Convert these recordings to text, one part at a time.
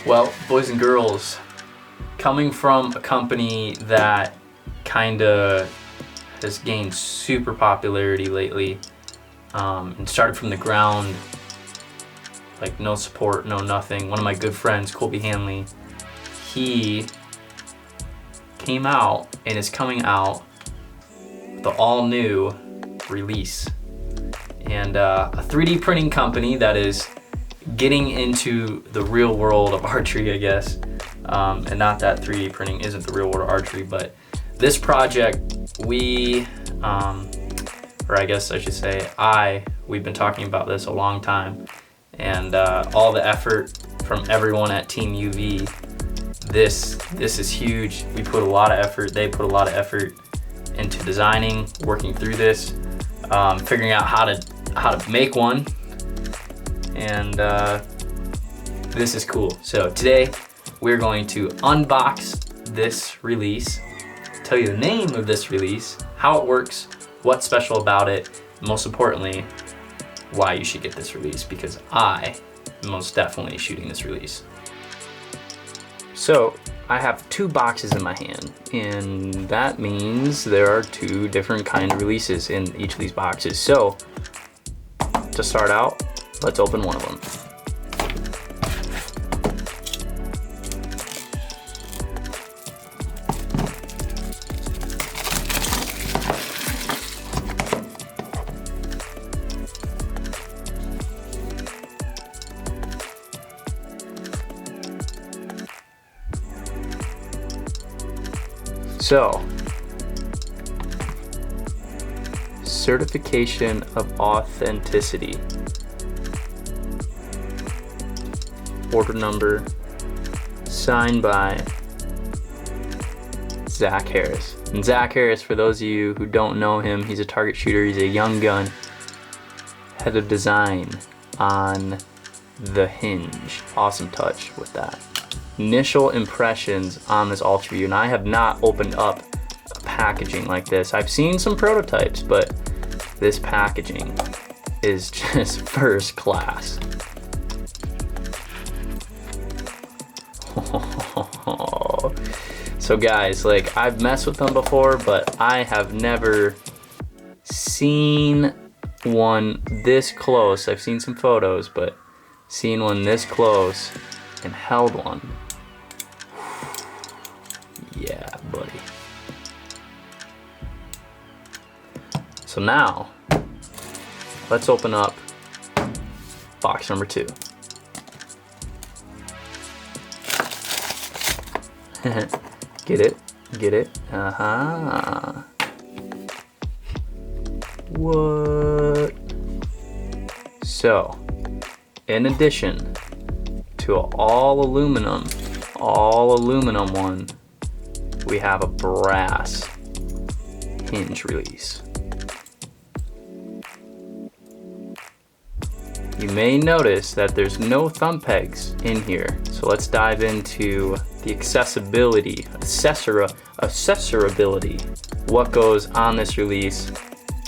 Well, boys and girls, coming from a company that kinda has gained super popularity lately, and started from the ground, like no support, no nothing. One of my good friends, Colby Hanley, he came out and is coming out with the all new release. And a 3D printing company that is getting into the real world of archery, I guess. And not that 3D printing isn't the real world of archery, but this project, we, or I guess I should say we've been talking about this a long time, and all the effort from everyone at Team UV, this is huge. We put a lot of effort, they put a lot of effort into designing, working through this, figuring out how to make one, and this is cool. So today we're going to unbox this release, tell you the name of this release, how it works, what's special about it, and most importantly, why you should get this release, because I am most definitely shooting this release. So I have two boxes in my hand, and that means there are two different kind of releases in each of these boxes. So to start out, let's open one of them. So, certification of authenticity. Order number, signed by Zach Harris. And Zach Harris, for those of you who don't know him, he's a target shooter, he's a young gun, head of design on the Hinge. Awesome touch with that. Initial impressions on this Ultraview, and I have not opened up a packaging like this. I've seen some prototypes, but this packaging is just first class. So guys, like, I've messed with them before, but I have never seen one this close. I've seen some photos, but seeing one this close and held one. Yeah, buddy. So now, let's open up box number 2. Get it? Get it? Uh-huh. What? So, in addition to an all aluminum one, we have a brass hinge release. You may notice that there's no thumb pegs in here, so let's dive into the accessibility, accessorability, what goes on this release,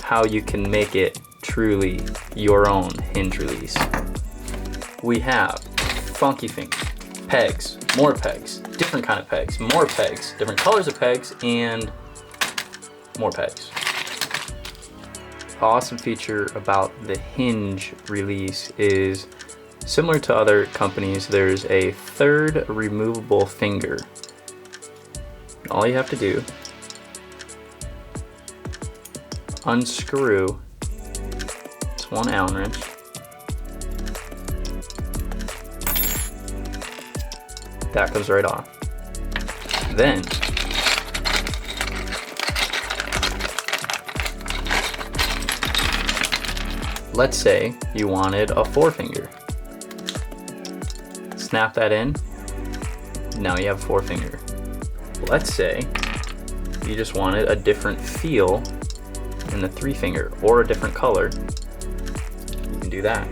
how you can make it truly your own hinge release. We have funky finger, pegs, more pegs, different kind of pegs, more pegs, different colors of pegs, and more pegs. Awesome feature about the Hinge release is, similar to other companies, there's a third removable finger. All you have to do, unscrew, it's one Allen wrench, that comes right off. Then let's say you wanted a forefinger. Snap that in, now you have a forefinger. Let's say you just wanted a different feel in the 3-finger or a different color. You can do that.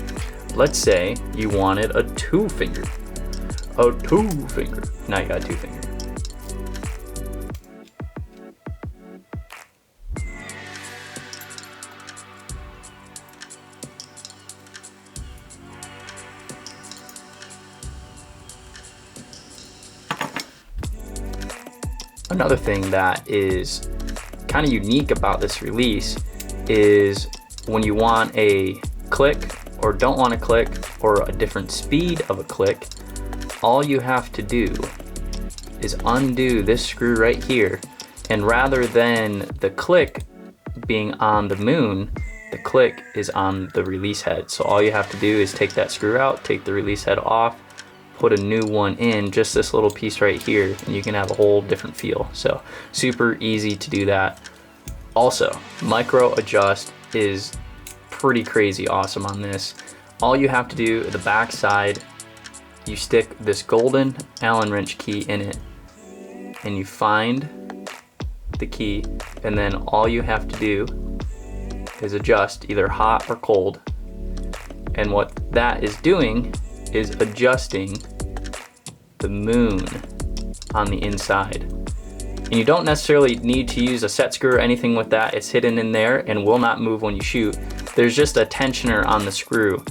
Let's say you wanted a 2-finger. A 2-finger. Now you got a 2-finger. Another thing that is kind of unique about this release is when you want a click or don't want a click or a different speed of a click, all you have to do is undo this screw right here, and rather than the click being on the moon, the click is on the release head. So all you have to do is take that screw out, take the release head off, put a new one in, just this little piece right here, and you can have a whole different feel. So super easy to do that. Also, micro adjust is pretty crazy awesome on this. All you have to do, the back side, you stick this golden Allen wrench key in it, and you find the key, and then all you have to do is adjust either hot or cold. And what that is doing is adjusting the moon on the inside. And you don't necessarily need to use a set screw or anything with that. It's hidden in there and will not move when you shoot. There's just a tensioner on the screw.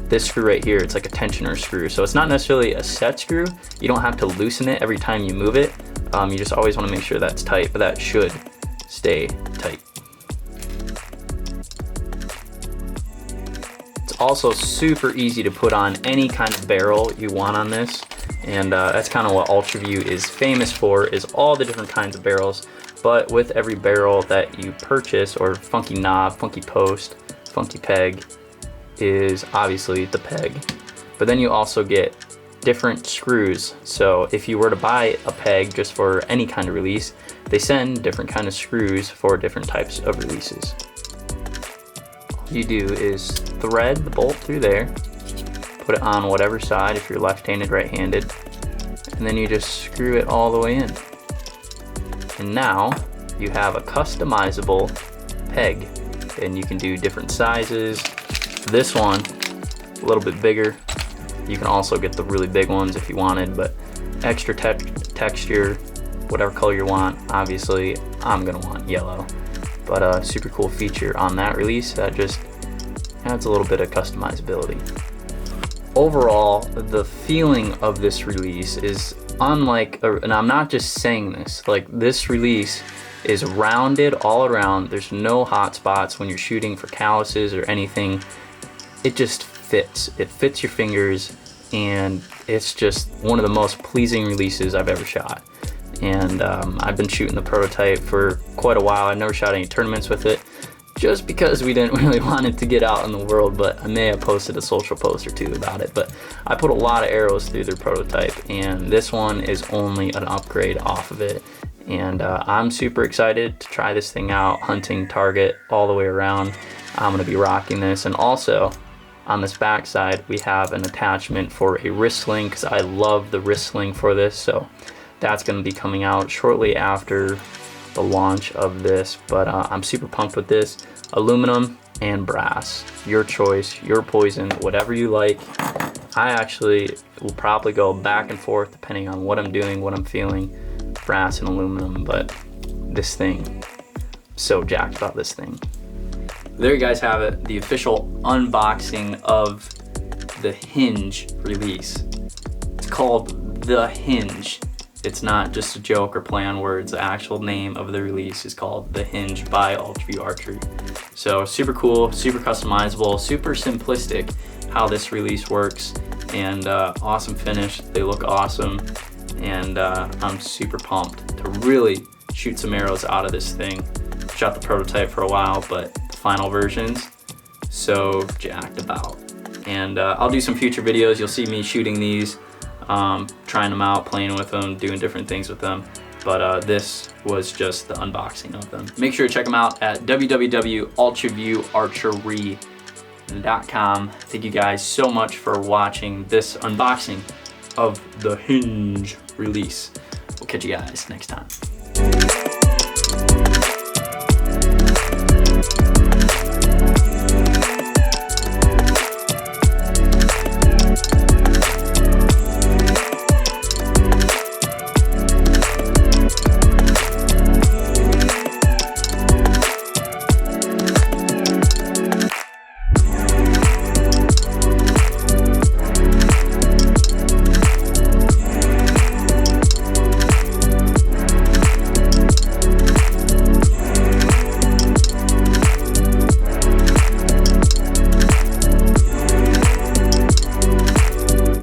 This screw right here, it's like a tensioner screw. So it's not necessarily a set screw. You don't have to loosen it every time you move it. You just always want to make sure that's tight, but that should stay tight. It's also super easy to put on any kind of barrel you want on this. And that's kind of what Ultraview is famous for, is all the different kinds of barrels. But with every barrel that you purchase, or funky knob, funky post, funky peg, is obviously the peg. But then you also get different screws. So if you were to buy a peg just for any kind of release, they send different kind of screws for different types of releases. All you do is thread the bolt through there, put it on whatever side if you're left-handed, right-handed, and then you just screw it all the way in. And now you have a customizable peg, and you can do different sizes. This one, a little bit bigger. You can also get the really big ones if you wanted, but extra texture, whatever color you want. Obviously, I'm gonna want yellow, but a super cool feature on that release that just adds a little bit of customizability. Overall, the feeling of this release is unlike, and I'm not just saying this, like this release is rounded all around. There's no hot spots when you're shooting for calluses or anything. It just fits. It fits your fingers, and it's just one of the most pleasing releases I've ever shot. And I've been shooting the prototype for quite a while. I've never shot any tournaments with it, just because we didn't really want it to get out in the world, but I may have posted a social post or two about it. But I put a lot of arrows through their prototype, and this one is only an upgrade off of it. And I'm super excited to try this thing out, hunting, target, all the way around. I'm gonna be rocking this. And also, on this back side, we have an attachment for a wrist sling, because I love the wrist sling for this. So that's gonna be coming out shortly after the launch of this, but I'm super pumped with this. Aluminum and brass, your choice, your poison, whatever you like. I actually will probably go back and forth depending on what I'm doing, what I'm feeling, brass and aluminum, but this thing, so jacked about this thing. There you guys have it, the official unboxing of the Hinge release. It's called the Hinge. It's not just a joke or play on words. The actual name of the release is called The Hinge by Ultraview Archery. So super cool, super customizable, super simplistic how this release works, and awesome finish. They look awesome, and I'm super pumped to really shoot some arrows out of this thing. Shot the prototype for a while, but the final version's so jacked about. And I'll do some future videos. You'll see me shooting these, trying them out, playing with them, doing different things with them. But this was just the unboxing of them. Make sure to check them out at www.ultraviewarchery.com. Thank you guys so much for watching this unboxing of the Hinge release. We'll catch you guys next time.